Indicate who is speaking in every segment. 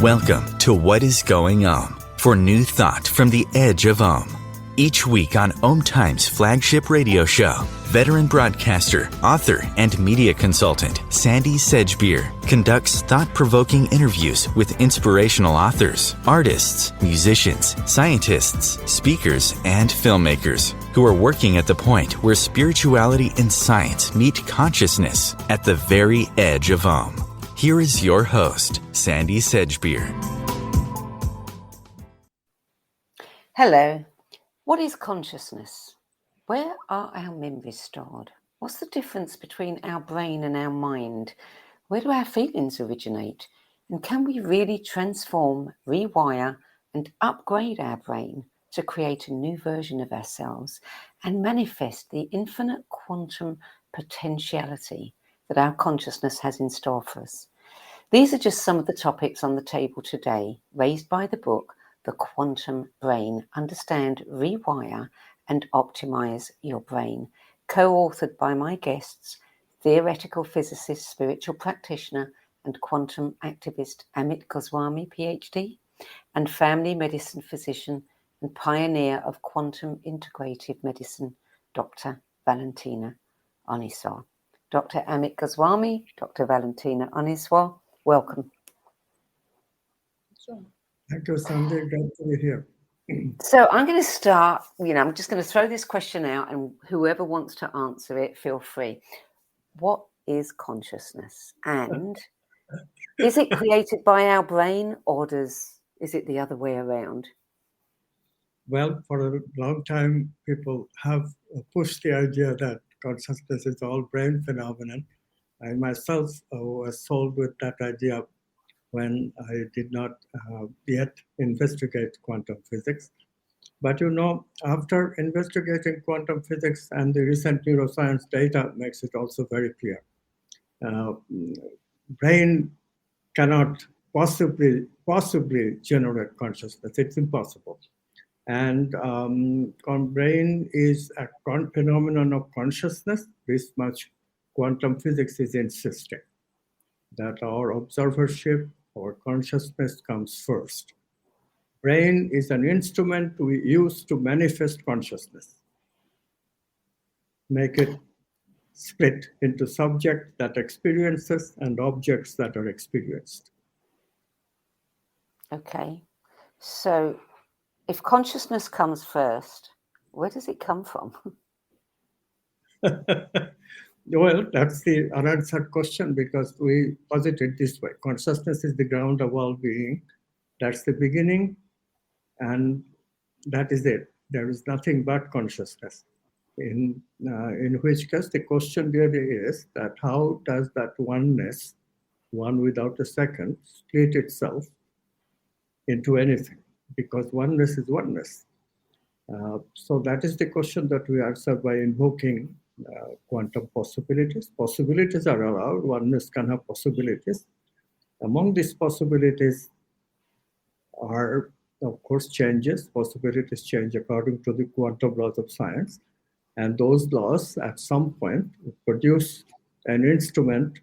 Speaker 1: Welcome to What is Going Om, for new thought from the edge of Om. Each week on OMTimes' flagship radio show, veteran broadcaster, author, and media consultant Sandie Sedgbeer conducts thought-provoking interviews with inspirational authors, artists, musicians, scientists, speakers, and filmmakers who are working at the point where spirituality and science meet consciousness at the very edge of Om. Here is your host, Sandie Sedgbeer.
Speaker 2: Hello. What is consciousness? Where are our memories stored? What's the difference between our brain and our mind? Where do our feelings originate? And can we really transform, rewire, and upgrade our brain to create a new version of ourselves and manifest the infinite quantum potentiality that our consciousness has in store for us? These are just some of the topics on the table today, raised by the book, The Quantum Brain, Understand, Rewire, and Optimize Your Brain, co-authored by my guests, theoretical physicist, spiritual practitioner, and quantum activist Amit Goswami, PhD, and family medicine physician and pioneer of quantum integrative medicine, Dr. Valentina Onisor. Dr. Amit Goswami, Dr. Valentina Onisor, welcome.
Speaker 3: Sure. Thank you, Sandie. Glad to be here.
Speaker 2: So I'm going to start, I'm just going to throw this question out, and whoever wants to answer it, feel free. What is consciousness? And is it created by our brain, or is it the other way around?
Speaker 3: Well, for a long time, people have pushed the idea that consciousness is all brain phenomenon. I myself was sold with that idea when I did not yet investigate quantum physics. But after investigating quantum physics and the recent neuroscience data makes it also very clear. Brain cannot possibly generate consciousness. It's impossible. And brain is a phenomenon of consciousness. This much quantum physics is insisting that our observership or consciousness comes first. Brain is an instrument we use to manifest consciousness, make it split into subject that experiences and objects that are experienced.
Speaker 2: Okay, so if consciousness comes first, where does it come from?
Speaker 3: Well, that's the unanswered question, because we posit it this way. Consciousness is the ground of all being. That's the beginning, and that is it. There is nothing but consciousness. In which case, the question really is that how does that oneness, one without a second, split itself into anything? Because oneness is oneness. So that is the question that we answer by invoking quantum possibilities. Possibilities are allowed. Oneness can have possibilities. Among these possibilities are, of course, changes. Possibilities change according to the quantum laws of science. And those laws, at some point, produce an instrument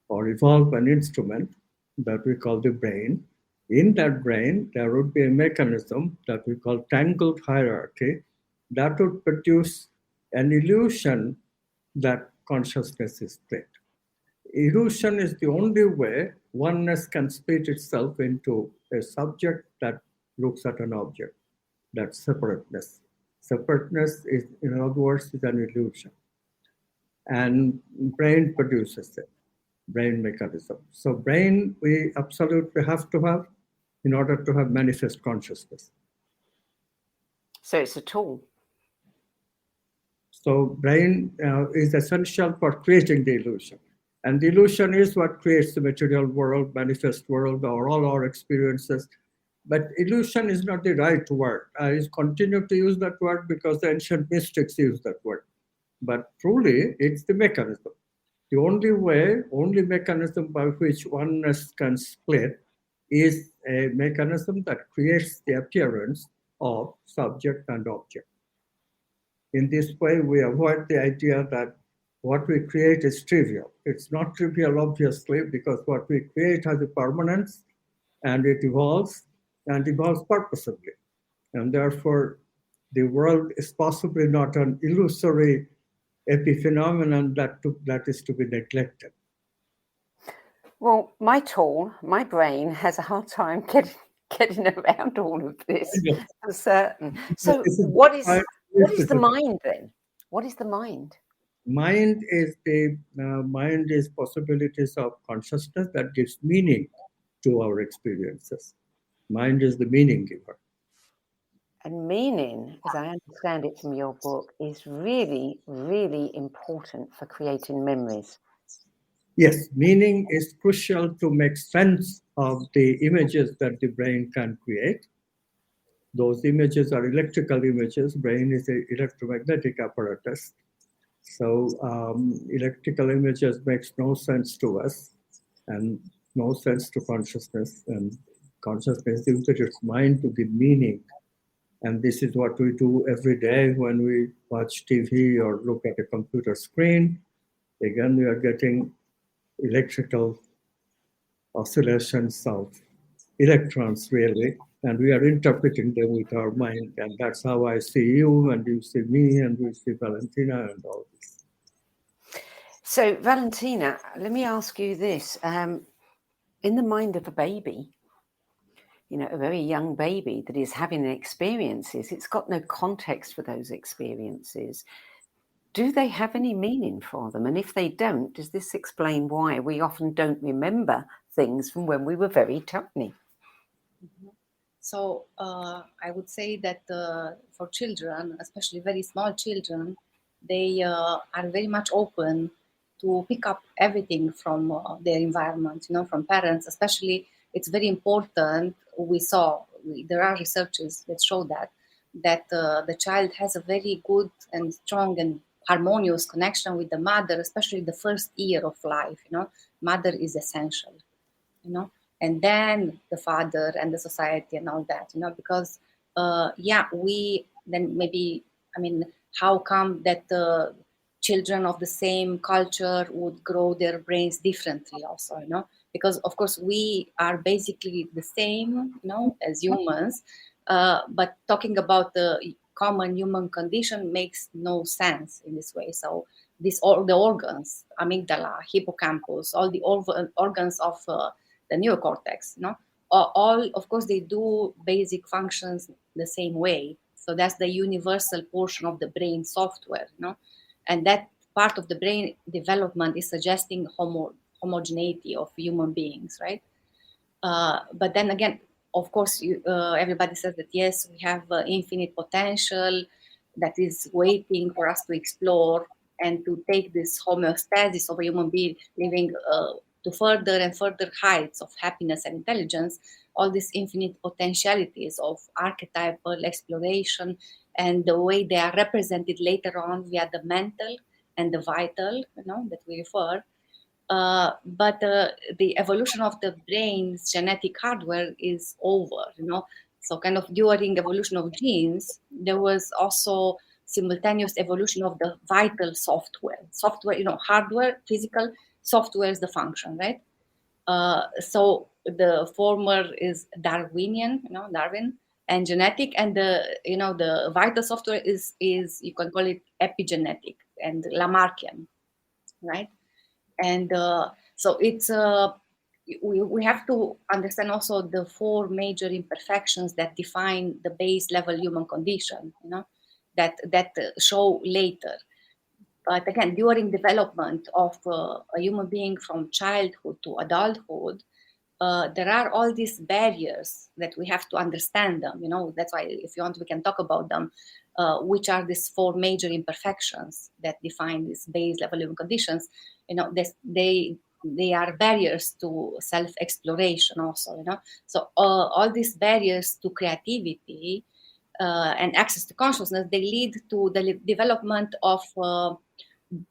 Speaker 3: or evolve an instrument that we call the brain. In that brain, there would be a mechanism that we call tangled hierarchy that would produce an illusion that consciousness is split. Illusion is the only way oneness can split itself into a subject that looks at an object. That's separateness. Separateness is, in other words, is an illusion. And brain produces it, brain mechanism. So brain we absolutely have to have in order to have manifest consciousness.
Speaker 2: So it's a tool.
Speaker 3: So brain is essential for creating the illusion. And the illusion is what creates the material world, manifest world, or all our experiences. But illusion is not the right word. I continue to use that word because the ancient mystics use that word. But truly, it's the mechanism. The only mechanism by which oneness can split is a mechanism that creates the appearance of subject and object. In this way, we avoid the idea that what we create is trivial. It's not trivial, obviously, because what we create has a permanence and it evolves purposefully. And therefore, the world is possibly not an illusory epiphenomenon that is to be neglected.
Speaker 2: Well, my brain has a hard time getting around all of this, for certain. So what is the mind then? What is the mind?
Speaker 3: Mind is possibilities of consciousness that gives meaning to our experiences. Mind is the meaning giver.
Speaker 2: And meaning, as I understand it from your book, is really, really important for creating memories.
Speaker 3: Yes, meaning is crucial to make sense of the images that the brain can create. Those images are electrical images. Brain is an electromagnetic apparatus. So electrical images makes no sense to us and no sense to consciousness. And consciousness uses its mind to give meaning. And this is what we do every day when we watch TV or look at a computer screen. Again, we are getting electrical oscillations of electrons, really, and we are interpreting them with our mind. And that's how I see you, and you see me, and we see Valentina, and all this.
Speaker 2: So, Valentina, let me ask you this. In the mind of a baby, a very young baby that is having experiences, it's got no context for those experiences. Do they have any meaning for them? And if they don't, does this explain why we often don't remember things from when we were very tiny?
Speaker 4: Mm-hmm. So I would say that for children, especially very small children, they are very much open to pick up everything from their environment, from parents. Especially, it's very important. There are researchers that show that the child has a very good and strong and harmonious connection with the mother, especially the first year of life. Mother is essential. And then the father and the society and all that, because how come that the children of the same culture would grow their brains differently also, because of course we are basically the same, as humans, but talking about the common human condition makes no sense in this way. So all the organs, amygdala, hippocampus, all the organs of the neocortex, all, of course, they do basic functions the same way. So that's the universal portion of the brain software, and that part of the brain development is suggesting homogeneity of human beings, right? But then again, of course, everybody says that yes, we have infinite potential that is waiting for us to explore and to take this homeostasis of a human being living to further and further heights of happiness and intelligence, all these infinite potentialities of archetypal exploration and the way they are represented later on via the mental and the vital, that we refer. But the evolution of the brain's genetic hardware is over, So kind of during evolution of genes, there was also simultaneous evolution of the vital software. Software, hardware, physical, software is the function, right? So the former is Darwinian, Darwin, and genetic, and the vital software is you can call it epigenetic and Lamarckian, right? And so it's we have to understand also the four major imperfections that define the base level human condition, that show later. But again, during development of a human being from childhood to adulthood, there are all these barriers that we have to understand them. That's why, if you want, we can talk about them. Which are these four major imperfections that define these base level human conditions? They are barriers to self-exploration also. So all these barriers to creativity and access to consciousness, they lead to the development of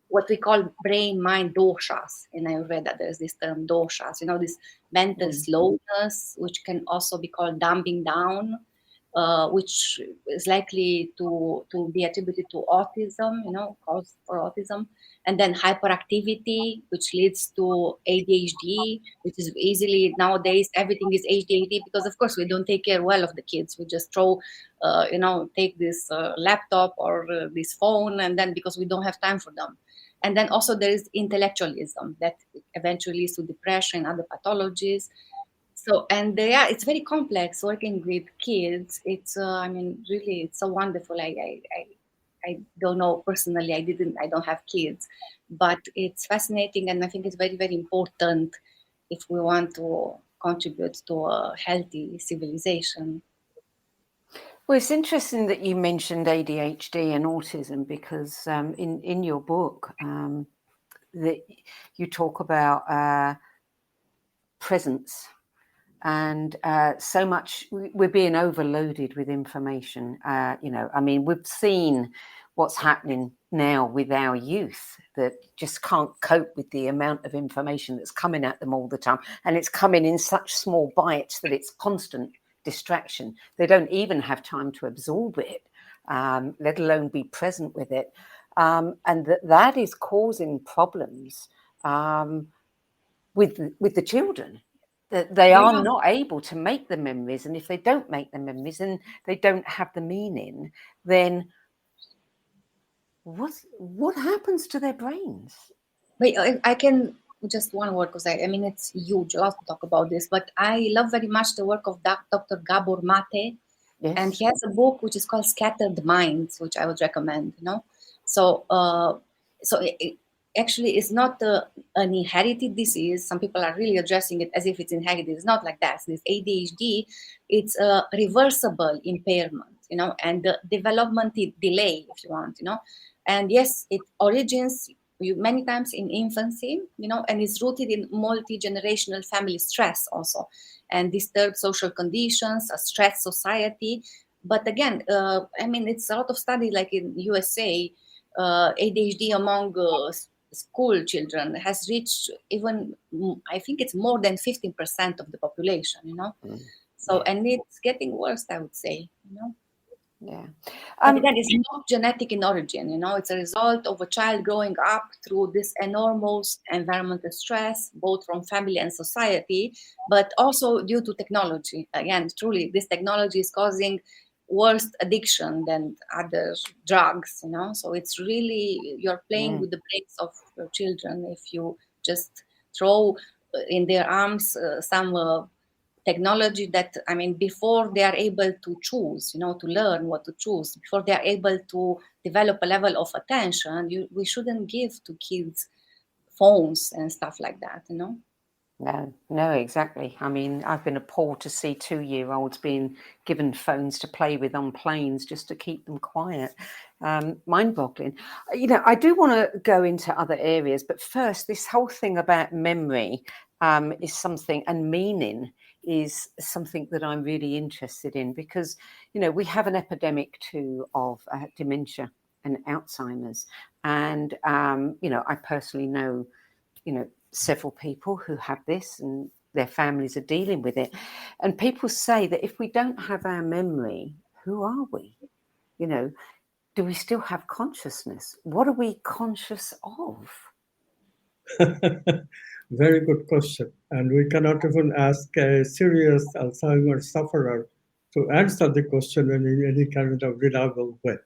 Speaker 4: what we call brain-mind doshas. In Ayurveda, there's this term doshas, this mental slowness, which can also be called dumbing down, which is likely to be attributed to autism, cause for autism, and then hyperactivity, which leads to ADHD, which is easily nowadays everything is ADHD because of course we don't take care well of the kids. We just throw, take this laptop or this phone, and then because we don't have time for them. And then also there is intellectualism that eventually leads to depression and other pathologies. So, and it's very complex working with kids. It's, really, it's so wonderful. I don't know personally. I don't have kids, but it's fascinating, and I think it's very, very important if we want to contribute to a healthy civilization.
Speaker 2: Well, it's interesting that you mentioned ADHD and autism because in your book that you talk about presence. And so much, we're being overloaded with information. We've seen what's happening now with our youth that just can't cope with the amount of information that's coming at them all the time. And it's coming in such small bites that it's constant distraction. They don't even have time to absorb it, let alone be present with it. And that is causing problems with the children. That they are not able to make the memories, and if they don't make the memories and they don't have the meaning, then what happens to their brains?
Speaker 4: Wait, I can just one word because it's huge. A lot to talk about this, but I love very much the work of Dr. Gabor Mate, and he has a book which is called Scattered Minds, which I would recommend. So actually it's not an inherited disease. Some people are really addressing it as if it's inherited. It's not like that. This ADHD, it's a reversible impairment, and the development delay, if you want, and yes, it origins many times in infancy, and is rooted in multi-generational family stress also, and disturbed social conditions, a stressed society. But again, it's a lot of studies like in USA, ADHD among school children has reached even, I think it's more than 15% of the population, So, and it's getting worse, I would say,
Speaker 2: Yeah.
Speaker 4: But again, it's not genetic in origin, it's a result of a child growing up through this enormous environmental stress, both from family and society, but also due to technology. Again, truly, this technology is causing worse addiction than other drugs, So it's really, you're playing with the brains of your children if you just throw in their arms some technology that, before they are able to choose, to learn what to choose, before they are able to develop a level of attention, we shouldn't give to kids phones and stuff like that,
Speaker 2: No, exactly. I've been appalled to see 2-year-olds being given phones to play with on planes just to keep them quiet. Mind-boggling. I do want to go into other areas, but first, this whole thing about memory is something, and meaning is something that I'm really interested in because, we have an epidemic too of dementia and Alzheimer's. And, I personally know, several people who have this and their families are dealing with it. And people say that if we don't have our memory, who are we? Do we still have consciousness? What are we conscious of?
Speaker 3: Very good question. And we cannot even ask a serious Alzheimer's sufferer to answer the question in any kind of reliable way.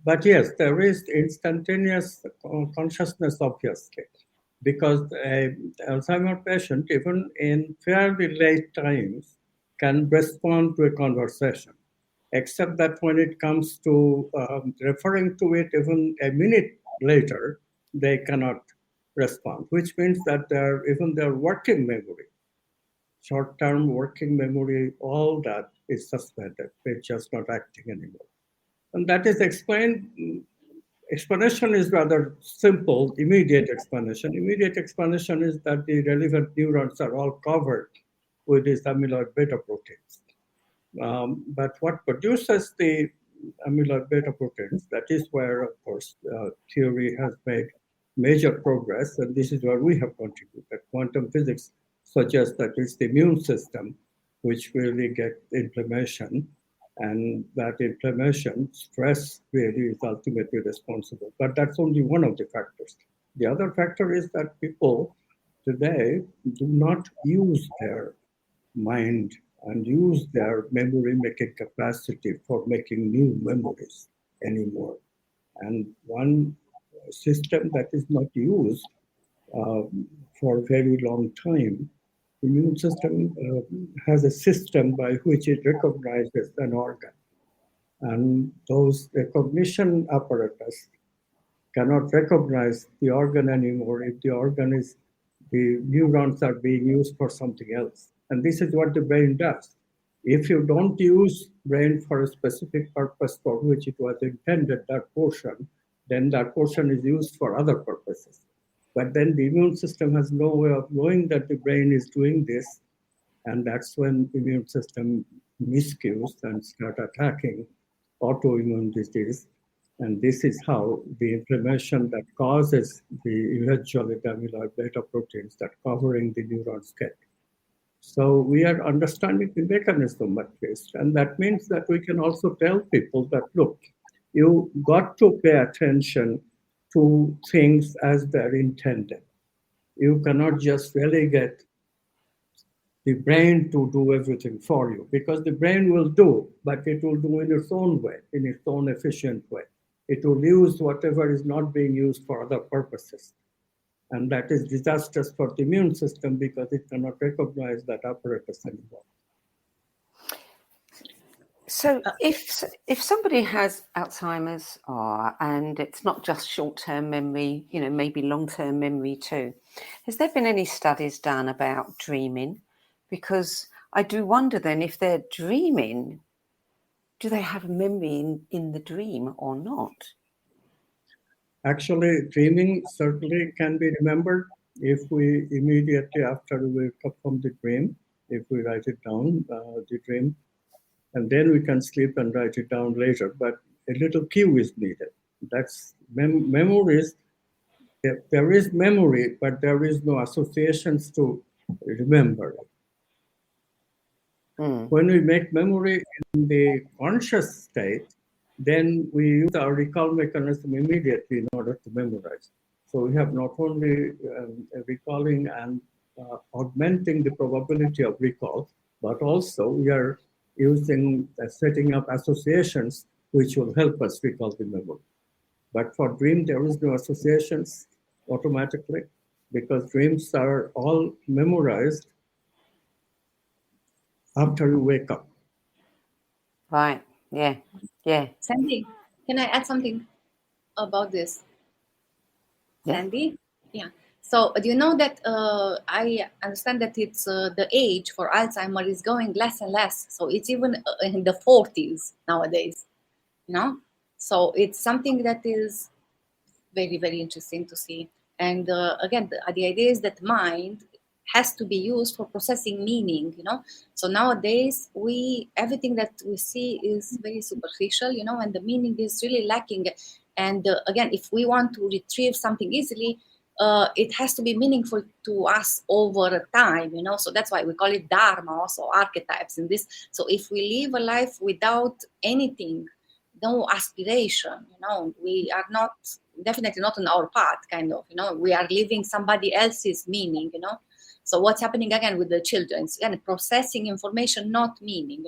Speaker 3: But yes, there is instantaneous consciousness, obviously, because an Alzheimer's patient, even in fairly late times, can respond to a conversation, except that when it comes to referring to it even a minute later, they cannot respond, which means that their working memory, short-term working memory, all that is suspended. It's just not acting anymore. And that is explained. Explanation is rather simple, immediate explanation. Immediate explanation is that the relevant neurons are all covered with these amyloid beta proteins. But what produces the amyloid beta proteins, that is where, of course, theory has made major progress, and this is where we have contributed. Quantum physics suggests that it's the immune system which really gets inflammation and that inflammation, stress really is ultimately responsible. But that's only one of the factors. The other factor is that people today do not use their mind and use their memory making capacity for making new memories anymore. And one system that is not used for a very long time, the immune system has a system by which it recognizes an organ. And those recognition apparatus cannot recognize the organ anymore if the neurons are being used for something else. And this is what the brain does. If you don't use brain for a specific purpose for which it was intended, that portion, then that portion is used for other purposes. But then the immune system has no way of knowing that the brain is doing this, and that's when the immune system miscues and start attacking autoimmune disease. And this is how the inflammation that causes the eventually amyloid beta proteins that covering the neurons get. So we are understanding the mechanism at least. And that means that we can also tell people that, look, you got to pay attention to things as they're intended. You cannot just relegate the brain to do everything for you, because the brain will do, but it will do in its own way, in its own efficient way. It will use whatever is not being used for other purposes. And that is disastrous for the immune system because it cannot recognize that apparatus anymore.
Speaker 2: So if somebody has Alzheimer's, and it's not just short-term memory, maybe long-term memory too, has there been any studies done about dreaming? Because I do wonder then, if they're dreaming, do they have a memory in the dream or not?
Speaker 3: Actually, dreaming certainly can be remembered if we immediately after we wake up from the dream, if we write it down, the dream, and then we can sleep and write it down later. But a little cue is needed. That's memories. There is memory, but there is no associations to remember it. When we make memory in the conscious state, then we use our recall mechanism immediately in order to memorize. So we have not only recalling and augmenting the probability of recall, but also we are using setting up associations which will help us recall the memory. But for dream, there is no associations automatically, because dreams are all memorized after you wake up.
Speaker 2: Right. Yeah.
Speaker 4: Sandie, can I add something about this?
Speaker 2: Yeah.
Speaker 4: Sandie? Yeah. So do you know that I understand that it's the age for Alzheimer is going less and less. So it's even in the 40s nowadays, So it's something that is very, very interesting to see. And again, the idea is that mind has to be used for processing meaning, So nowadays, everything that we see is very superficial, and the meaning is really lacking. And again, if we want to retrieve something easily, it has to be meaningful to us over time, So that's why we call it dharma, also archetypes in this. So if we live a life without anything, no aspiration, we are not, definitely not on our path, kind of, we are living somebody else's meaning, So what's happening again with the children? It's again processing information, not meaning,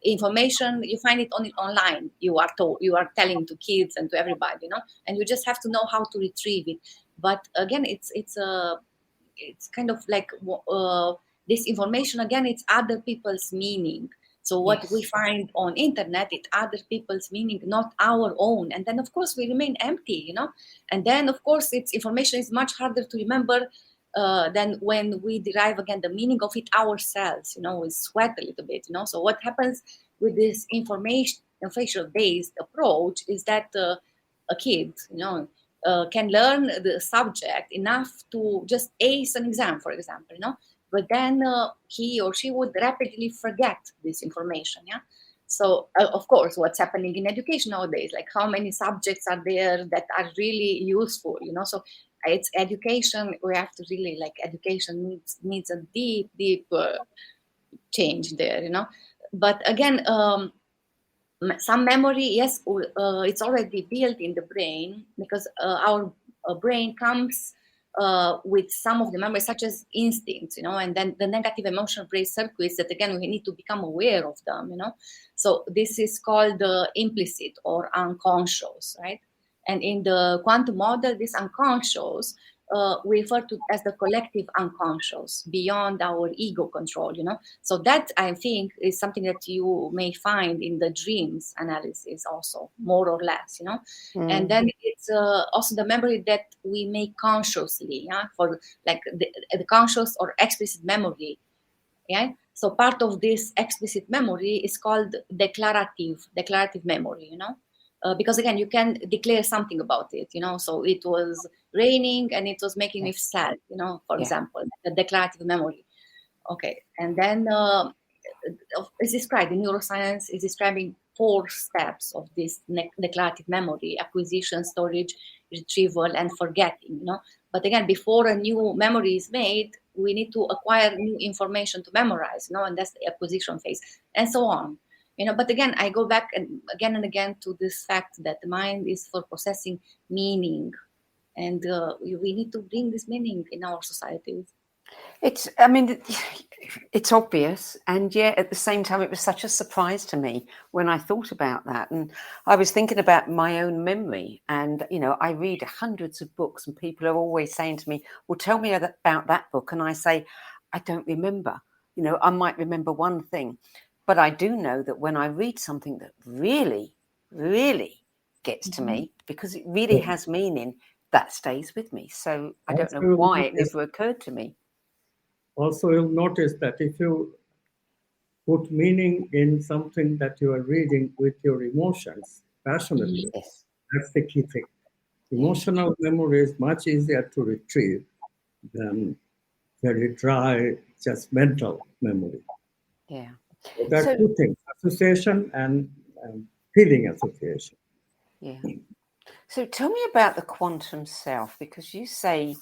Speaker 4: Information, you find it online. You are telling to kids and to everybody, And you just have to know how to retrieve it. But again, it's kind of like this information. Again, it's other people's meaning. So what we find on internet, it's other people's meaning, not our own. And then, of course, we remain empty, And then, of course, its information is much harder to remember than when we derive, again, the meaning of it ourselves, we sweat a little bit, So what happens with this information-based approach is that a kid, can learn the subject enough to just ace an exam, for example, But then he or she would rapidly forget this information, So, of course, what's happening in education nowadays, like how many subjects are there that are really useful, So it's education. We have to really, education needs a deep change there, But again, some memory, yes, it's already built in the brain, because our brain comes with some of the memories, such as instincts, and then the negative emotional brain circuits that, again, we need to become aware of them, So this is called the implicit or unconscious, right? And in the quantum model, this unconscious we refer to as the collective unconscious, beyond our ego control, So that, I think, is something that you may find in the dreams analysis also, more or less, And then it's also the memory that we make consciously, for like the conscious or explicit memory, yeah. So part of this explicit memory is called declarative memory, because again, you can declare something about it, So it was raining and it was making me sad, for example, the declarative memory. Okay, and then it's described in neuroscience. Is describing 4 steps of this declarative memory: acquisition, storage, retrieval, and forgetting. But again, before a new memory is made, we need to acquire new information to memorize. And that's the acquisition phase, and so on. But again, I go back and again to this fact that the mind is for processing meaning, and we need to bring this meaning in our societies.
Speaker 2: It's obvious, and yet at the same time, it was such a surprise to me when I thought about that. And I was thinking about my own memory, and I read hundreds of books, and people are always saying to me, "Well, tell me about that book," and I say, "I don't remember." I might remember one thing, but I do know that when I read something that really, really gets to me, because it really has meaning, that stays with me. So I don't know why it never occurred to me.
Speaker 3: Also, you'll notice that if you put meaning in something that you are reading with your emotions passionately, that's the key thing. Emotional memory is much easier to retrieve than very dry, just mental memory.
Speaker 2: Yeah.
Speaker 3: So there are 2 things: association and feeling association.
Speaker 2: Yeah. So tell me about the quantum self, because you say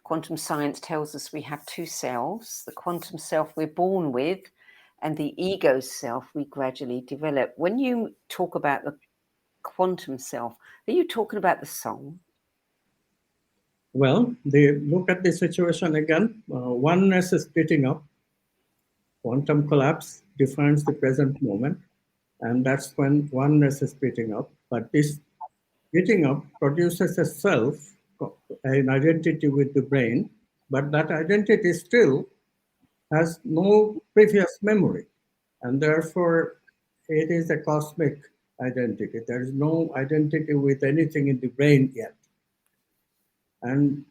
Speaker 2: quantum science tells us we have 2 selves: the quantum self we're born with, and the ego self we gradually develop. When you talk about the quantum self, are you talking about the soul?
Speaker 3: Well, they look at the situation again. Oneness is splitting up. Quantum collapse defines the present moment, and that's when oneness is splitting up. But this splitting up produces a self, an identity with the brain, but that identity still has no previous memory, and therefore it is a cosmic identity. There is no identity with anything in the brain yet. And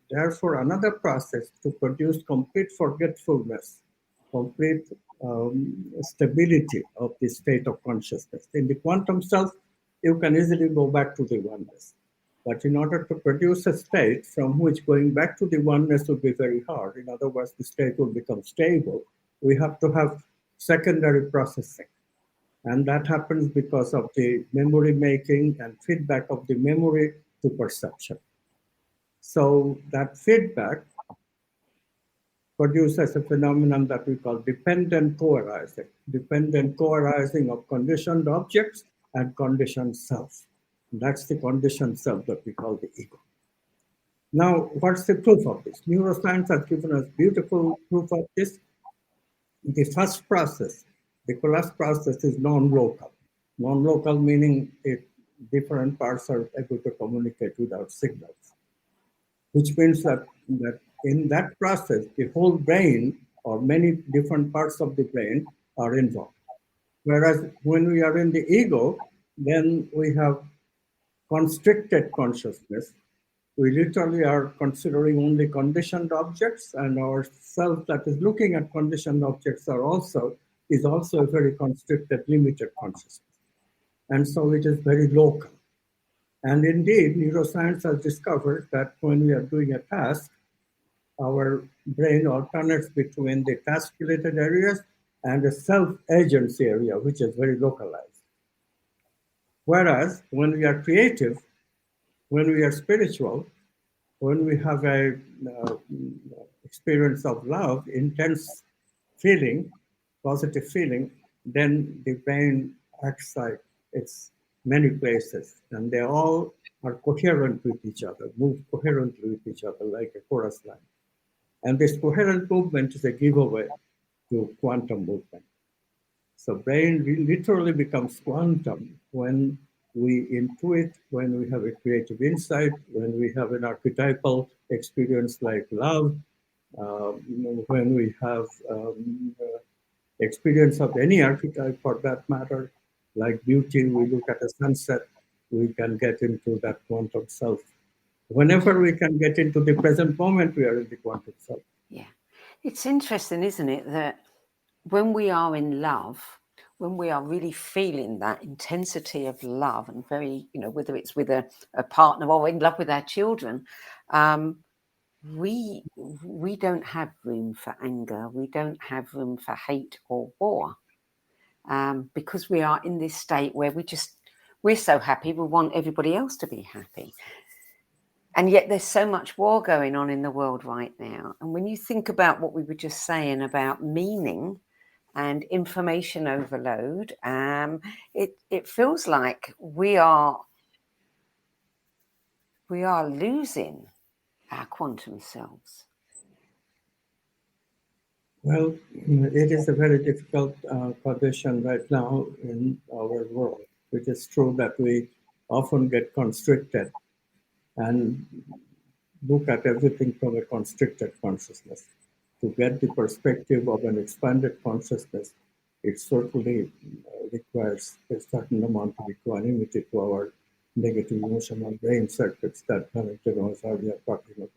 Speaker 3: therefore, another process to produce complete forgetfulness, complete stability of the state of consciousness. In the quantum self, you can easily go back to the oneness. But in order to produce a state from which going back to the oneness would be very hard, in other words, the state will become stable, we have to have secondary processing. And that happens because of the memory making and feedback of the memory to perception. So that feedback produces a phenomenon that we call dependent co-arising of conditioned objects and conditioned self. That's the conditioned self that we call the ego. Now, what's the proof of this? Neuroscience has given us beautiful proof of this. The first process, the collapse process, is non-local. Non-local meaning different parts are able to communicate without signals, which means that in that process, the whole brain or many different parts of the brain are involved. Whereas when we are in the ego, then we have constricted consciousness. We literally are considering only conditioned objects, and our self that is looking at conditioned objects is also a very constricted, limited consciousness. And so it is very local. And indeed, neuroscience has discovered that when we are doing a task, our brain alternates between the task-related areas and the self-agency area, which is very localized. Whereas when we are creative, when we are spiritual, when we have a experience of love, intense feeling, positive feeling, then the brain acts like it's many places, and they all are coherent with each other, move coherently with each other like a chorus line. And this coherent movement is a giveaway to quantum movement. So brain literally becomes quantum when we intuit, when we have a creative insight, when we have an archetypal experience like love, when we have experience of any archetype for that matter, like beauty, we look at a sunset, we can get into that quantum self. Whenever we can get into the present moment, we are in the quantum self.
Speaker 2: Yeah. It's interesting, isn't it, that when we are in love, when we are really feeling that intensity of love and very, whether it's with a partner or in love with our children, we don't have room for anger. We don't have room for hate or war, because we are in this state where we're so happy, we want everybody else to be happy. And yet there's so much war going on in the world right now. And when you think about what we were just saying about meaning and information overload, it feels like we are losing our quantum selves.
Speaker 3: Well, it is a very difficult condition right now in our world. It is true that we often get constricted and look at everything from a constricted consciousness. To get the perspective of an expanded consciousness, it certainly requires a certain amount of equanimity to our negative emotional brain circuits that Valentina was earlier talking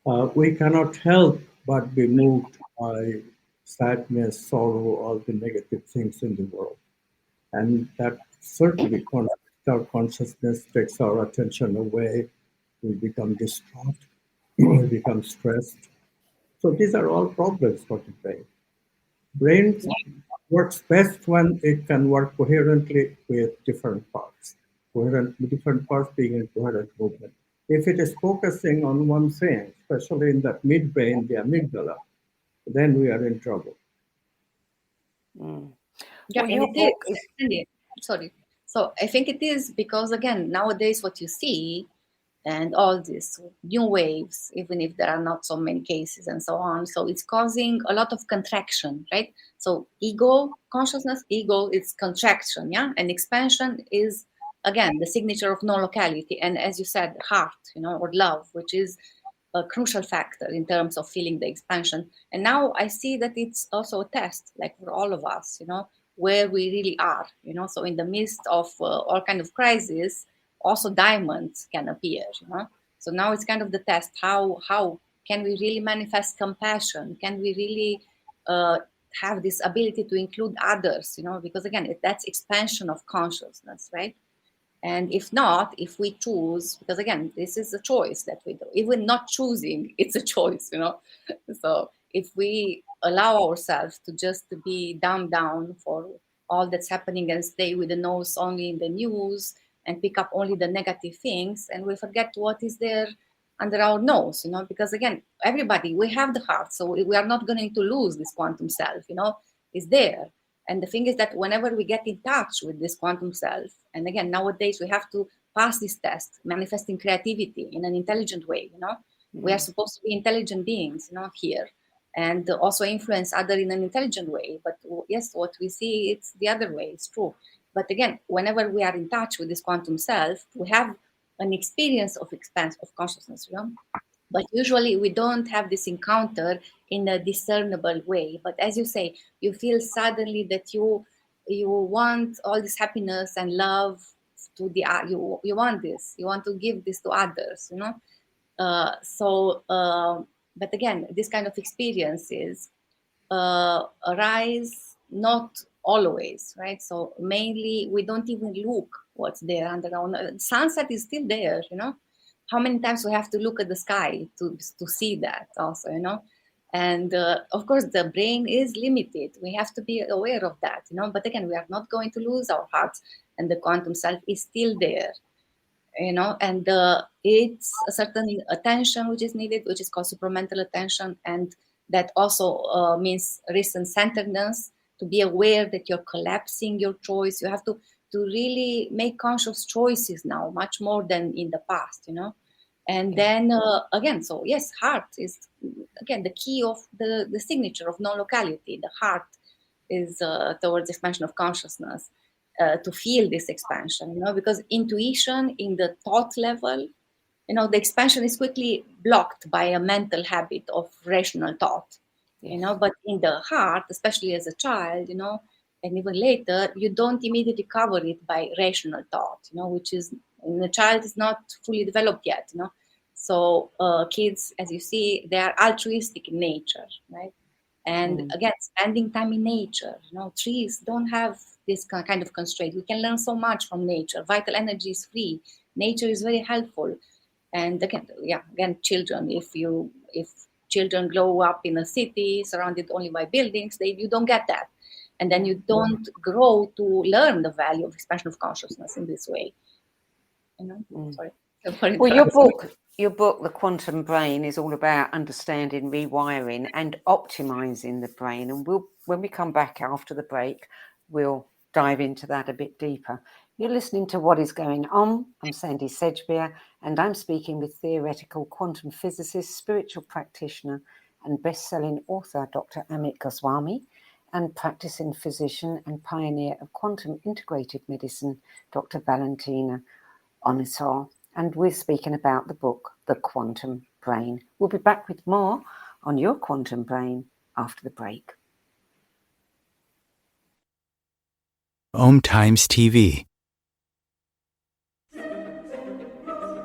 Speaker 3: about. We cannot help but be moved by sadness, sorrow, all the negative things in the world. And that certainly conflicts our consciousness, takes our attention away. We become distraught, we become stressed. So these are all problems for the brain. Brain works best when it can work coherently with different parts, different parts being in coherent movement. If it is focusing on one thing, especially in that midbrain, the amygdala, then we are in trouble.
Speaker 4: Yeah,
Speaker 2: Well,
Speaker 4: and it is. Sandie, sorry. So I think it is because, again, nowadays what you see and all these new waves, even if there are not so many cases and so on, so it's causing a lot of contraction, right? So ego, consciousness, ego is contraction, yeah? And expansion is, again, the signature of non-locality. And as you said, heart, or love, which is a crucial factor in terms of feeling the expansion. And now I see that it's also a test, like for all of us, where we really are, so in the midst of all kind of crises, also diamonds can appear, so now it's kind of the test. How can we really manifest compassion? Can we really have this ability to include others, because again, that's expansion of consciousness, right? And if not, if we choose, because again, this is a choice that we do, even not choosing, it's a choice, so if we allow ourselves to just be dumbed down for all that's happening and stay with the nose only in the news and pick up only the negative things, and we forget what is there under our nose, because again, everybody, we have the heart, so we are not going to lose this quantum self, is there. And the thing is that whenever we get in touch with this quantum self, and again, nowadays we have to pass this test, manifesting creativity in an intelligent way, we are supposed to be intelligent beings, here, and also influence other in an intelligent way. But yes, what we see, it's the other way, it's true. But again, whenever we are in touch with this quantum self, we have an experience of expanse of consciousness, But usually we don't have this encounter in a discernible way. But as you say, you feel suddenly that you want all this happiness and love to the you want this, you want to give this to others, but again, this kind of experiences arise not always, right? So mainly we don't even look what's there under our sunset is still there, How many times we have to look at the sky to see that also, And of course, the brain is limited. We have to be aware of that, But again, we are not going to lose our hearts, and the quantum self is still there, And it's a certain attention which is needed, which is called supramental attention, and that also means recent centeredness to be aware that you're collapsing your choice. You have to really make conscious choices now, much more than in the past, And then again, so yes, heart is again the key of the signature of non-locality. The heart is towards expansion of consciousness, to feel this expansion, because intuition in the thought level, the expansion is quickly blocked by a mental habit of rational thought, but in the heart, especially as a child, and even later, you don't immediately cover it by rational thought, which is, the child is not fully developed yet, So kids, as you see, they are altruistic in nature, right? And again, spending time in nature, trees don't have this kind of constraint. We can learn so much from nature. Vital energy is free. Nature is very helpful. And again, children, if children grow up in a city surrounded only by buildings, you don't get that. And then you don't grow to learn the value of expansion of consciousness in this way. Sorry.
Speaker 2: Well, your book, The Quantum Brain, is all about understanding, rewiring, and optimizing the brain. And when we come back after the break, we'll dive into that a bit deeper. You're listening to What Is Going On. I'm Sandie Sedgbeer, and I'm speaking with theoretical quantum physicist, spiritual practitioner, and best-selling author, Dr. Amit Goswami, and practicing physician and pioneer of quantum integrative medicine, Dr. Valentina Onisor. And we're speaking about the book, The Quantum Brain. We'll be back with more on your quantum brain after the break.
Speaker 1: OMTimes TV.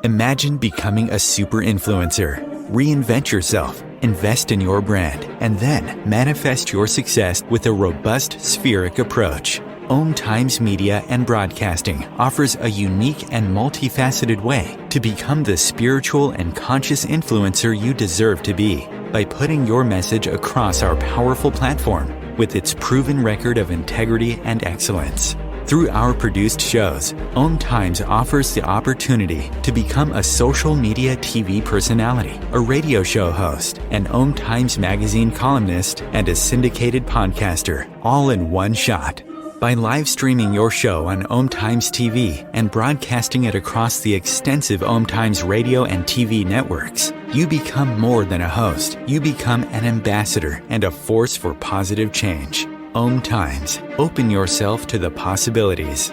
Speaker 1: Imagine becoming a super influencer. Reinvent yourself, invest in your brand, and then manifest your success with a robust spheric approach. OMTimes Media and Broadcasting offers a unique and multifaceted way to become the spiritual and conscious influencer you deserve to be by putting your message across our powerful platform with its proven record of integrity and excellence. Through our produced shows, OMTimes offers the opportunity to become a social media TV personality, a radio show host, an OMTimes magazine columnist, and a syndicated podcaster, all in one shot. By live streaming your show on OMTimes TV and broadcasting it across the extensive OMTimes radio and TV networks, you become more than a host. You become an ambassador and a force for positive change. OMTimes. Open yourself to the possibilities.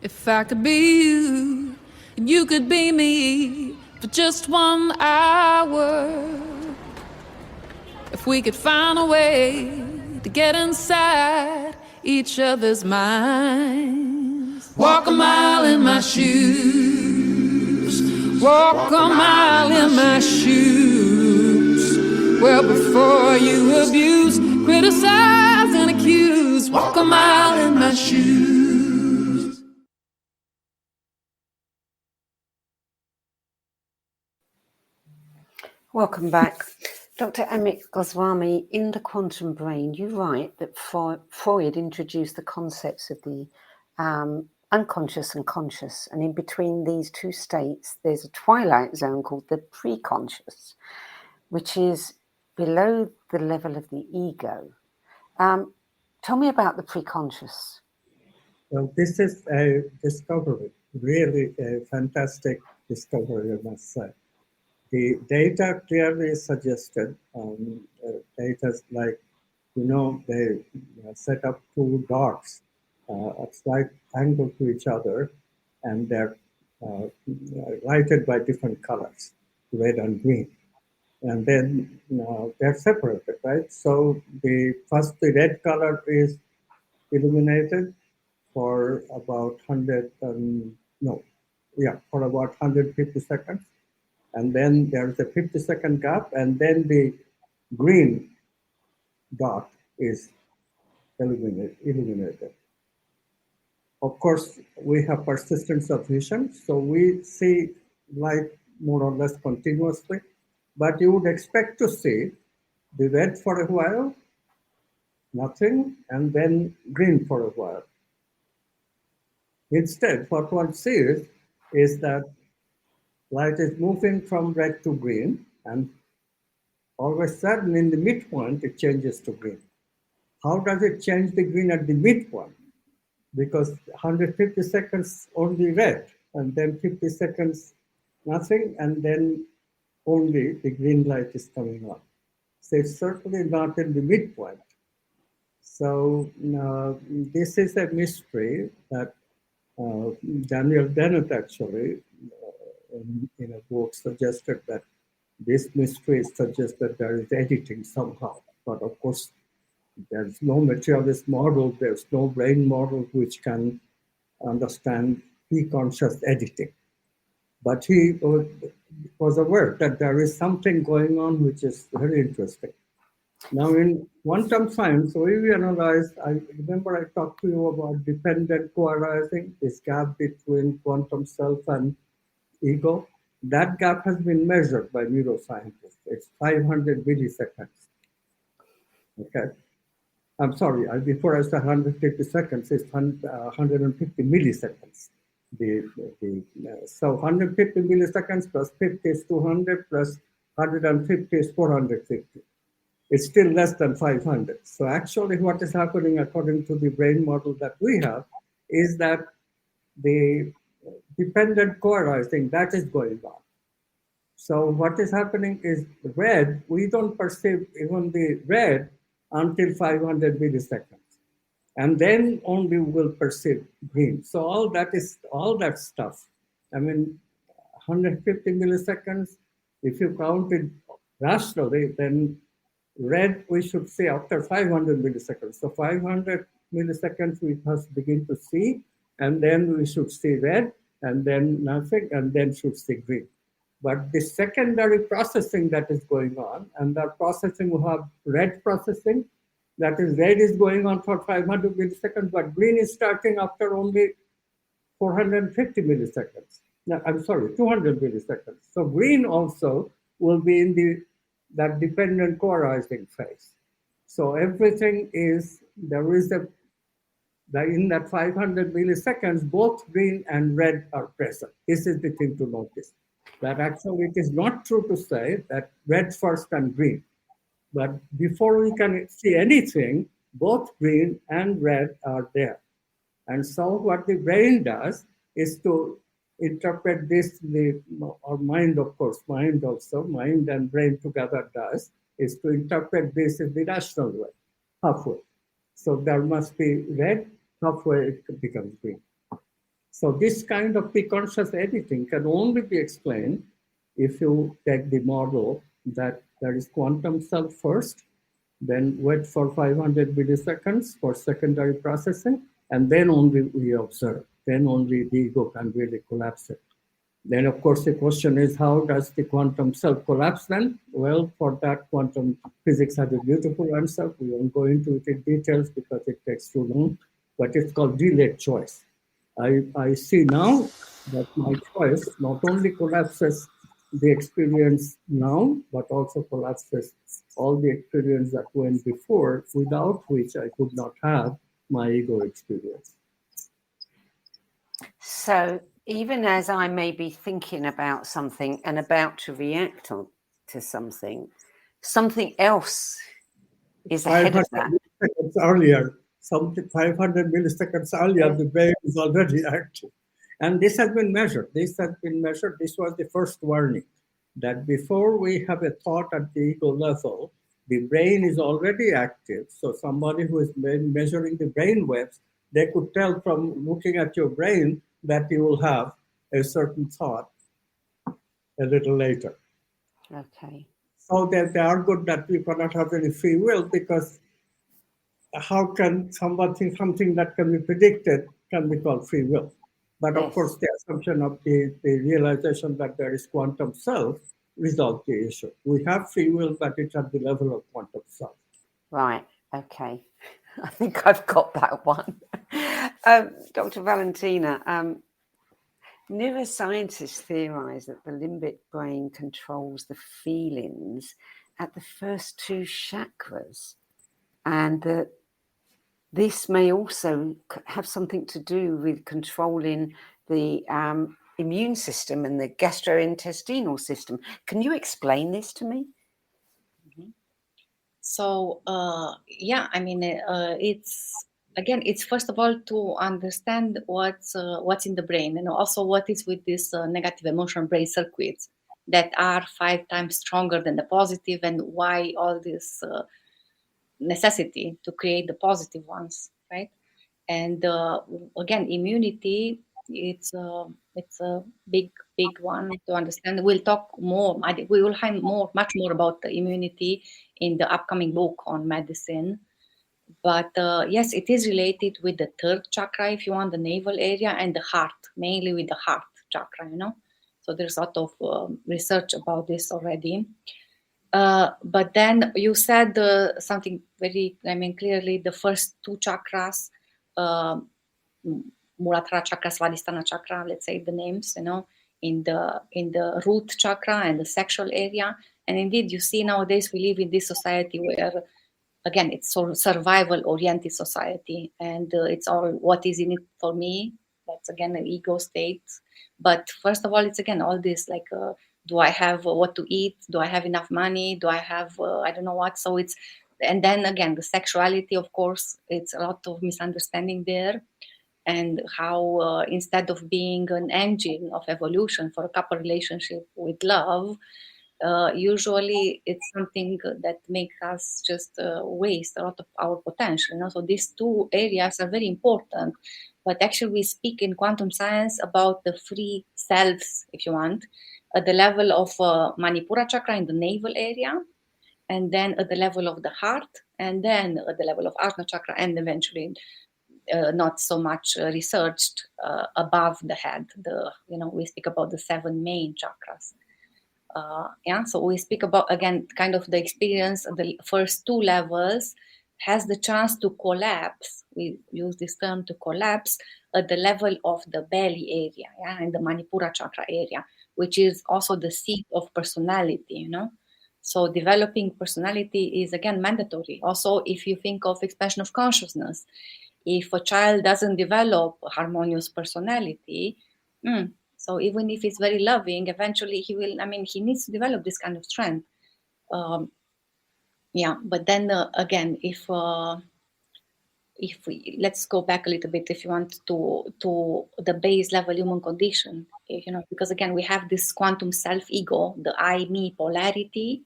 Speaker 5: If I could be you, and you could be me for just 1 hour. If we could find a way to get inside each other's minds. Walk a mile in my shoes. Walk a mile in my shoes. Well, before you abuse, criticize, and accuse. Walk a mile in my shoes.
Speaker 2: Welcome back. Dr. Amit Goswami, in The Quantum Brain, you write that Freud introduced the concepts of the unconscious and conscious, and in between these two states, there's a twilight zone called the preconscious, which is below the level of the ego. Tell me about the preconscious.
Speaker 3: Well, this is a discovery, really a fantastic discovery, I must say. The data clearly suggested, data like, they set up two dots at slight angle to each other, and they're lighted by different colors, red and green. And then they're separated, right? So the red color is illuminated for about 150 seconds. And then there's a 50-second gap, and then the green dot is illuminated. Of course, we have persistence of vision, so we see light more or less continuously, but you would expect to see the red for a while, nothing, and then green for a while. Instead, what one sees is that light is moving from red to green, and All of a sudden, in the midpoint, it changes to green. How does it change the green at the midpoint? Because 150 seconds only red, and then 50 seconds nothing, and then only the green light is coming on. So it's certainly not in the midpoint. So this is a mystery that Daniel Dennett actually, in a book, suggested that this mystery suggests that there is editing somehow. But of course, there's no materialist model, there's no brain model which can understand pre-conscious editing. But he was aware that there is something going on which is very interesting. Now, in quantum science, we analyzed, I remember I talked to you about dependent co-arising, this gap between quantum self and ego. That gap has been measured by neuroscientists. It's 500 milliseconds. Okay. I'm sorry, before I said 150 seconds, it's 150 milliseconds. So 150 milliseconds plus 50 is 200, plus 150 is 450. It's still less than 500. So actually what is happening according to the brain model that we have is that the dependent co-arising, that is going on. So what is happening is red, we don't perceive even the red until 500 milliseconds. And then only we'll perceive green. So all that stuff. I mean, 150 milliseconds, if you count it rationally, then red we should see after 500 milliseconds. So 500 milliseconds we must begin to see, and then we should see red, and then nothing, and then should see green. But the secondary processing that is going on, and that processing will have red processing, that is red is going on for 500 milliseconds, but green is starting after only 450 milliseconds. No, I'm sorry, 200 milliseconds. So green also will be in that dependent co-arising phase. So everything is, there is in that 500 milliseconds, both green and red are present. This is the thing to notice. That actually it is not true to say that red first and green. But before we can see anything, both green and red are there. And so what the brain does is to interpret this, or mind, of course, mind and brain together does, is to interpret this in the rational way, halfway. So there must be red, halfway it becomes green. So this kind of pre-conscious editing can only be explained if you take the model that there is quantum self first, then wait for 500 milliseconds for secondary processing, and then only we observe. Then only the ego can really collapse it. Then, of course, the question is, how does the quantum self collapse then? Well, for that, quantum physics has a beautiful answer. We won't go into it in details because it takes too long, but it's called delayed choice. I see now that my choice not only collapses the experience now, but also collapses all the experience that went before, without which I could not have my ego experience.
Speaker 2: So even as I may be thinking about something and about to react to something else is ahead of that.
Speaker 3: Milliseconds earlier, 500 milliseconds earlier, the brain is already active. And this has been measured. This was the first warning, that before we have a thought at the ego level, the brain is already active. So somebody who is measuring the brain waves, they could tell from looking at your brain that you will have a certain thought a little later.
Speaker 2: Okay.
Speaker 3: So they argued that we cannot have any free will, because how can something that can be predicted can be called free will? But of course, the assumption of the realization that there is quantum self resolves the issue. We have free will, but it's at the level of quantum self.
Speaker 2: Right. Okay. I think I've got that one. Dr. Valentina, neuroscientists theorize that the limbic brain controls the feelings at the first two chakras, and that this may also have something to do with controlling the immune system and the gastrointestinal system. Can you explain this to me?
Speaker 4: So I mean, it's first of all to understand what's in the brain, and also what is with these negative emotion brain circuits that are 5 times stronger than the positive, and why all this necessity to create the positive ones, right? And again, immunity, it's a big one to understand. We'll talk more. We will find much more about the immunity in the upcoming book on medicine. But yes, it is related with the third chakra, if you want, the navel area, and the heart, mainly with the heart chakra. So there's a lot of research about this already. But then you said something very, clearly, the first 2 chakras, Muladhara chakra, Svadhisthana chakra, let's say the names, in the root chakra and the sexual area. And indeed, you see nowadays we live in this society where, again, it's sort of survival-oriented society, and it's all what is in it for me. That's again an ego state. But first of all, it's again all this like, do I have what to eat? Do I have enough money? Do I have I don't know what? So it's, and then again the sexuality, of course, it's a lot of misunderstanding there, and how instead of being an engine of evolution for a couple relationship with love, usually it's something that makes us just waste a lot of our potential. So these 2 areas are very important, but actually we speak in quantum science about the free selves, if you want, at the level of Manipura chakra in the navel area, and then at the level of the heart, and then at the level of Ajna chakra, and eventually not so much researched above the head. We speak about the 7 main chakras. So we speak about, again, kind of the experience of the first 2 levels has the chance to collapse. We use this term, to collapse, at the level of the belly area, and the Manipura chakra area, which is also the seat of personality. So developing personality is again mandatory. Also, if you think of expansion of consciousness, if a child doesn't develop a harmonious personality, so even if he's very loving, eventually he will, he needs to develop this kind of strength. But then again, if we, let's go back a little bit, if you want, to the base level human condition, because again, we have this quantum self-ego, the I, me polarity,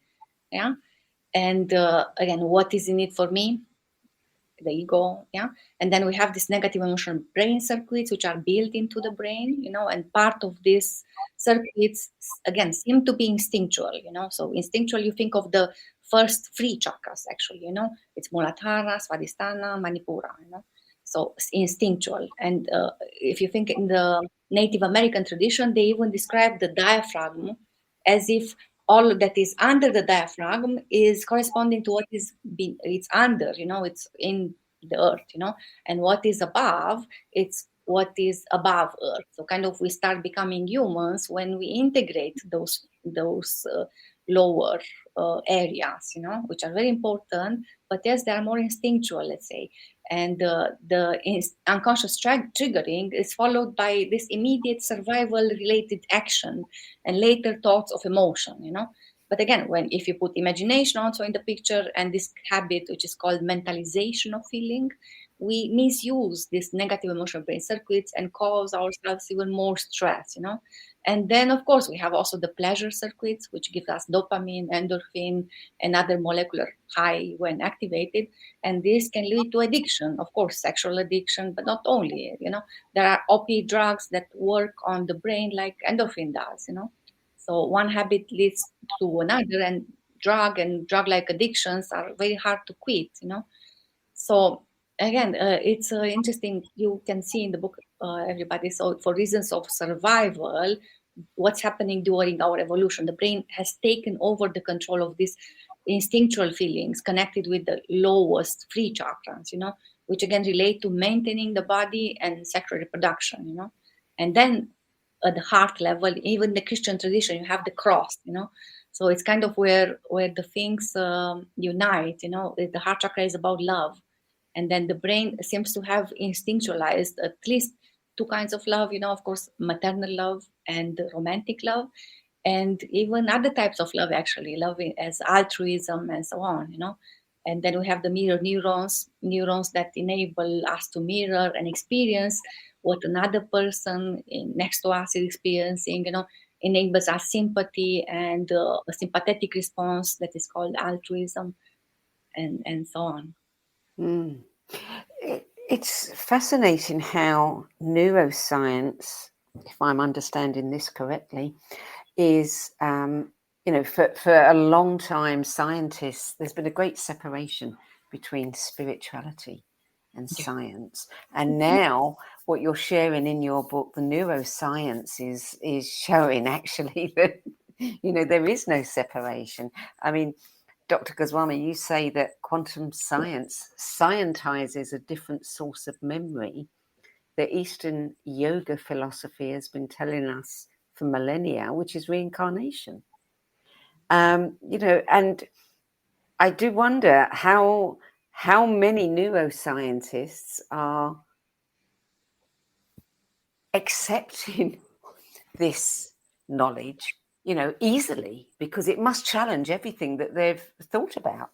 Speaker 4: and again, what is in it for me? The ego, and then we have this negative emotional brain circuits which are built into the brain, and part of these circuits again seem to be instinctual, so instinctual, you think of the first 3 chakras actually, it's Muladhara, Svadhisthana, Manipura, so instinctual. And if you think in the Native American tradition, they even describe the diaphragm as if all that is under the diaphragm is corresponding to what is it's under, it's in the earth, and what is above, it's what is above earth. So kind of we start becoming humans when we integrate those lower areas, which are very important, but yes, they are more instinctual, let's say. And the unconscious triggering is followed by this immediate survival related action and later thoughts of emotion, But again, if you put imagination also in the picture, and this habit, which is called mentalization of feeling, we misuse these negative emotional brain circuits and cause ourselves even more stress, And then, of course, we have also the pleasure circuits, which give us dopamine, endorphin, and other molecular high when activated. And this can lead to addiction, of course, sexual addiction, but not only, There are opiate drugs that work on the brain like endorphin does, So one habit leads to another, and drug-like addictions are very hard to quit, So again, it's interesting. You can see in the book, everybody. So for reasons of survival, what's happening during our evolution, the brain has taken over the control of these instinctual feelings connected with the lowest 3 chakras, which again relate to maintaining the body and sexual reproduction, And then at the heart level, even the Christian tradition, you have the cross, So it's kind of where the things unite, The heart chakra is about love. And then the brain seems to have instinctualized at least 2 kinds of love, of course, maternal love and romantic love, and even other types of love, actually, love as altruism and so on, And then we have the mirror neurons that enable us to mirror and experience what another person next to us is experiencing, enables us sympathy and a sympathetic response that is called altruism, and so on.
Speaker 2: It's fascinating how neuroscience, if I'm understanding this correctly, is, for a long time, scientists, there's been a great separation between spirituality and science. And now what you're sharing in your book, the neuroscience, is showing actually that, there is no separation. I mean, Dr. Goswami, you say that quantum science scientizes a different source of memory. The Eastern yoga philosophy has been telling us for millennia, which is reincarnation. And I do wonder how many neuroscientists are accepting this knowledge, easily, because it must challenge everything that they've thought about.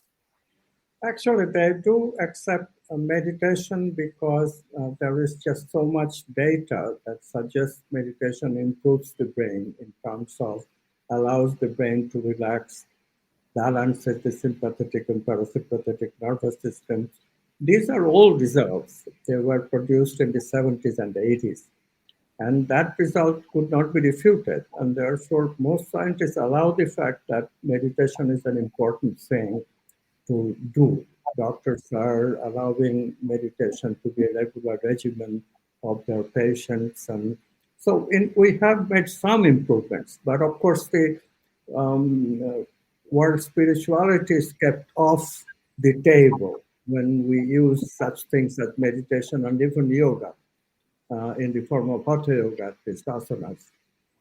Speaker 3: Actually, they do accept meditation because there is just so much data that suggests meditation improves the brain in terms of allows the brain to relax, balances the sympathetic and parasympathetic nervous systems. These are all results. They were produced in the 70s and 80s. And that result could not be refuted. And therefore, most scientists allow the fact that meditation is an important thing to do. Doctors are allowing meditation to be a regular regimen of their patients. And so we have made some improvements. But of course, the word spirituality is kept off the table when we use such things as meditation and even yoga in the form of hatha yoga, these asanas.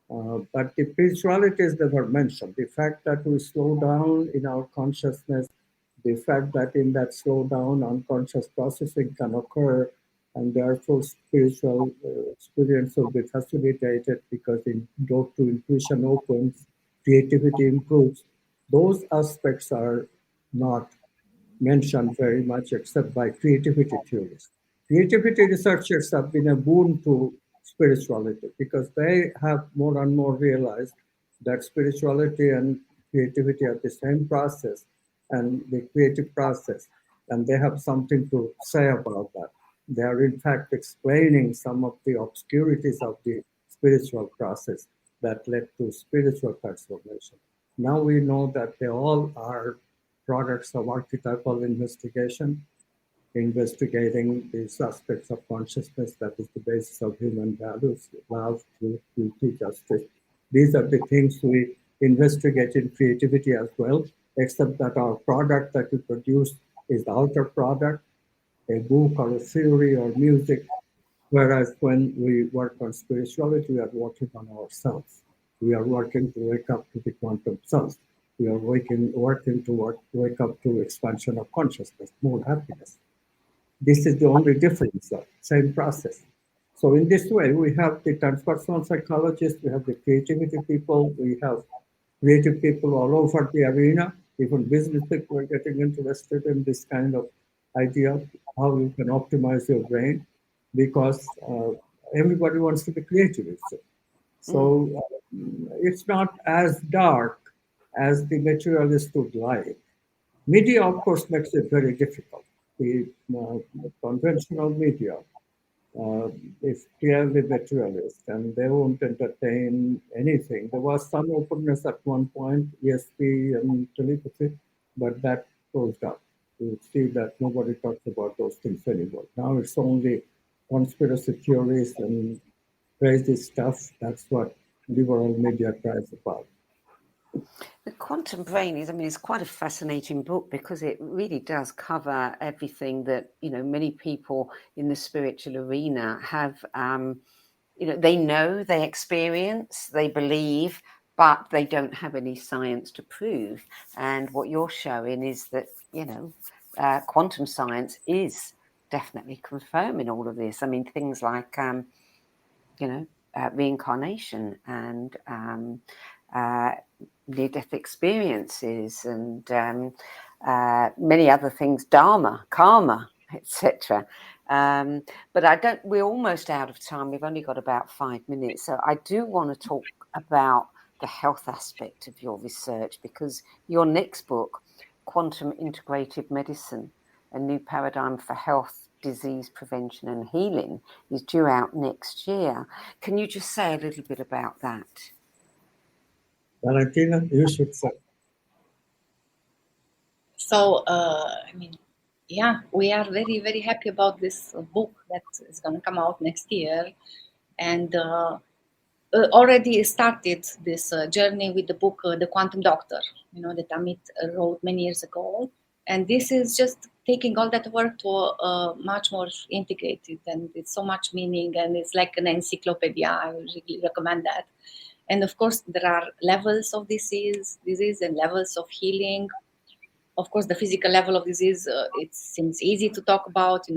Speaker 3: But the spirituality is never mentioned. The fact that we slow down in our consciousness, the fact that in that slowdown, unconscious processing can occur, and therefore spiritual experience will be facilitated because in door to intuition opens, creativity improves. Those aspects are not mentioned very much except by creativity theorists. Creativity researchers have been a boon to spirituality because they have more and more realized that spirituality and creativity are the same process and the creative process, and they have something to say about that. They are in fact explaining some of the obscurities of the spiritual process that led to spiritual transformation. Now we know that they all are products of archetypal investigation, investigating these aspects of consciousness that is the basis of human values, love, truth, beauty, justice. These are the things we investigate in creativity as well, except that our product that we produce is the outer product, a book or a theory or music, whereas when we work on spirituality, we are working on ourselves. We are working to wake up to the quantum self. We are working to wake up to expansion of consciousness, more happiness. This is the only difference, same process. So in this way, we have the transpersonal psychologists, we have the creativity people, we have creative people all over the arena. Even business people are getting interested in this kind of idea, how you can optimize your brain, because everybody wants to be creative. So it's not as dark as the materialist would like. Media, of course, makes it very difficult. The conventional media is clearly materialist, and they won't entertain anything. There was some openness at one point, ESP and telepathy, but that closed up. You see that nobody talks about those things anymore. Now it's only conspiracy theories and crazy stuff. That's what liberal media cries about.
Speaker 2: The Quantum Brain is quite a fascinating book because it really does cover everything that, many people in the spiritual arena have, they know, they experience, they believe, but they don't have any science to prove. And what you're showing is that, quantum science is definitely confirming all of this. Things like, reincarnation and near-death experiences and many other things, dharma, karma, etc. But we're almost out of time. We've only got about 5 minutes. So I do want to talk about the health aspect of your research, because your next book, Quantum Integrative Medicine, A New Paradigm for Health, Disease Prevention and Healing, is due out next year. Can you just say a little bit about that?
Speaker 3: Valentina, you should say.
Speaker 4: So, we are very, very happy about this book that is going to come out next year. And already started this journey with the book, The Quantum Doctor, that Amit wrote many years ago. And this is just taking all that work to much more integrated, and it's so much meaning, and it's like an encyclopedia. I would really recommend that. And of course, there are levels of disease and levels of healing. Of course, the physical level of disease, it seems easy to talk about.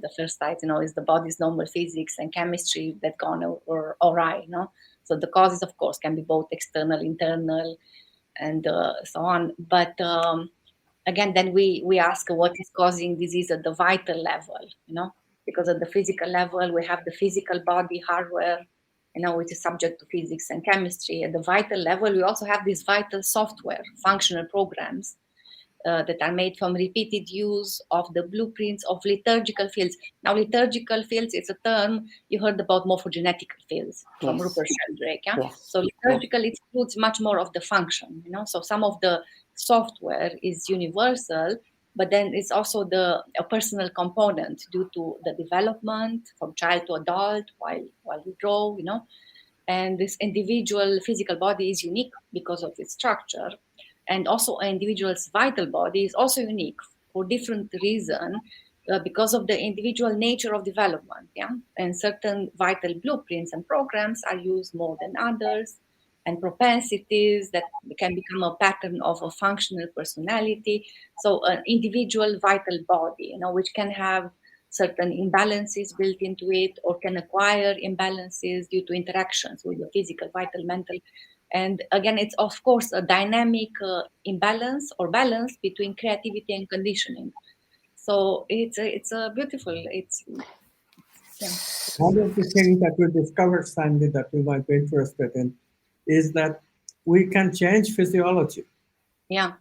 Speaker 4: The first side, is the body's normal physics and chemistry that gone awry. So the causes, of course, can be both external, internal, and so on. But again, then we ask what is causing disease at the vital level. Because at the physical level, we have the physical body hardware, which is subject to physics and chemistry. At the vital level, we also have this vital software, functional programs, that are made from repeated use of the blueprints of liturgical fields. Now, liturgical fields is a term you heard about morphogenetical fields from Rupert Sheldrake. Yeah? Yes. So liturgical includes much more of the function. So some of the software is universal, but then it's also a personal component due to the development from child to adult while we grow. And this individual physical body is unique because of its structure. And also an individual's vital body is also unique for different reasons because of the individual nature of development. Yeah? And certain vital blueprints and programs are used more than others, and propensities that can become a pattern of a functional personality. So an individual vital body, which can have certain imbalances built into it, or can acquire imbalances due to interactions with the physical, vital, mental. And again, it's of course a dynamic imbalance or balance between creativity and conditioning. So it's a beautiful.
Speaker 3: One of the things that we discovered, Sandie, that we might be interested in, is that we can change physiology.
Speaker 4: Yeah.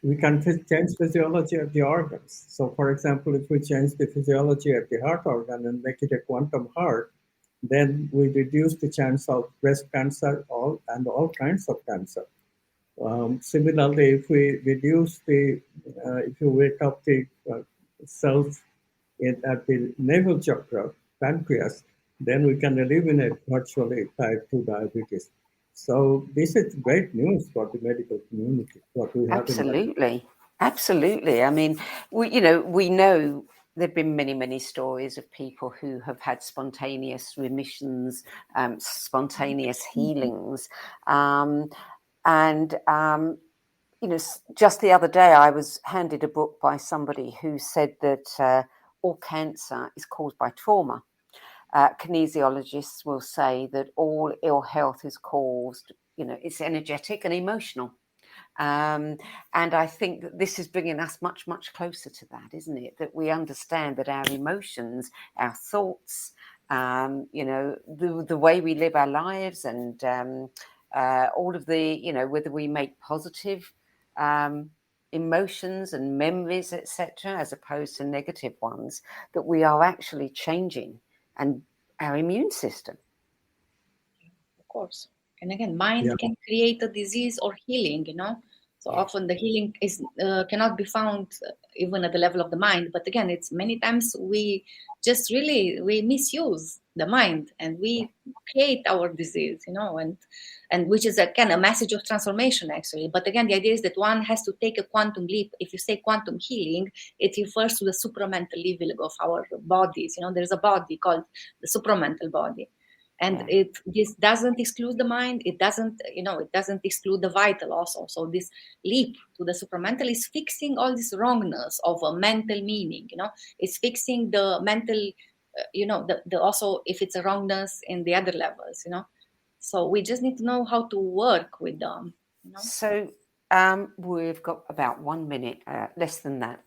Speaker 3: We can change physiology of the organs. So, for example, if we change the physiology of the heart organ and make it a quantum heart, then we reduce the chance of breast cancer and all kinds of cancer. Similarly, if we reduce if you wake up the cells at the navel chakra, pancreas, then we can eliminate virtually type 2 diabetes. So this is great news for the medical community. What we have
Speaker 2: Absolutely. I mean, we know there've been many stories of people who have had spontaneous remissions, spontaneous healings, just the other day I was handed a book by somebody who said that all cancer is caused by trauma. Kinesiologists will say that all ill health is caused, it's energetic and emotional. And I think that this is bringing us much closer to that, isn't it? That we understand that our emotions, our thoughts, the way we live our lives, and all of the, whether we make positive emotions and memories, etc., as opposed to negative ones, that we are actually changing and our immune system.
Speaker 4: Of course. And again, mind can create a disease or healing, So often the healing cannot be found even at the level of the mind. But again, it's many times we just we misuse the mind and we create our disease, and which is a message of transformation, actually. But again, the idea is that one has to take a quantum leap. If you say quantum healing, it refers to the supramental level of our bodies. There's a body called the supramental body. And this doesn't exclude the mind. It doesn't exclude the vital also. So this leap to the supramental is fixing all this wrongness of a mental meaning. It's fixing the mental, the also if it's a wrongness in the other levels. So we just need to know how to work with them.
Speaker 2: So We've got about 1 minute, less than that.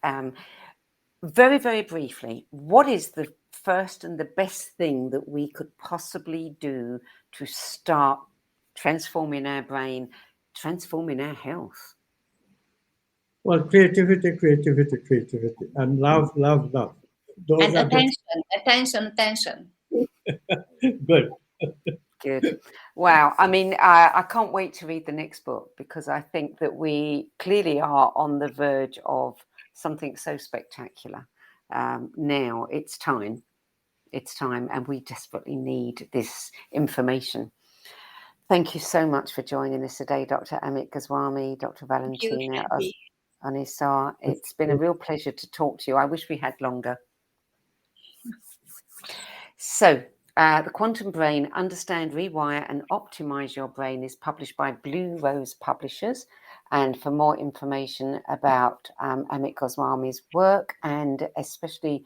Speaker 2: Very, very briefly, what is the first and the best thing that we could possibly do to start transforming our brain, transforming our health?
Speaker 3: Well, creativity, and love. Those
Speaker 4: And
Speaker 3: are
Speaker 4: attention.
Speaker 3: good.
Speaker 2: Good. Wow. I mean, I can't wait to read the next book, because I think that we clearly are on the verge of something so spectacular. Now it's time, and we desperately need this information. Thank you so much for joining us today, Dr. Amit Goswami, Dr. Valentina Onisor. It's been a real pleasure to talk to you. I wish we had longer. So, The Quantum Brain, Understand, Rewire and Optimize Your Brain is published by Blue Rose Publishers. And for more information about Amit Goswami's work, and especially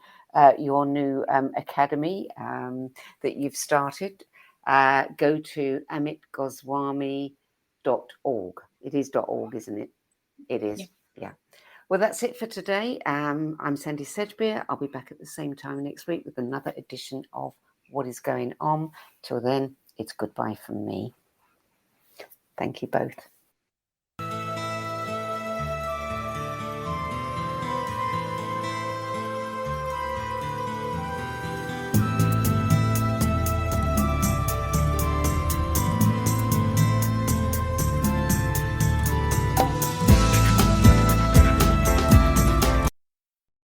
Speaker 2: your new academy that you've started, go to amitgoswami.org. It is .org, isn't it? It is, yeah. Well, that's it for today. I'm Sandie Sedgbeer. I'll be back at the same time next week with another edition of What is Going On. Till then, it's goodbye from me. Thank you both.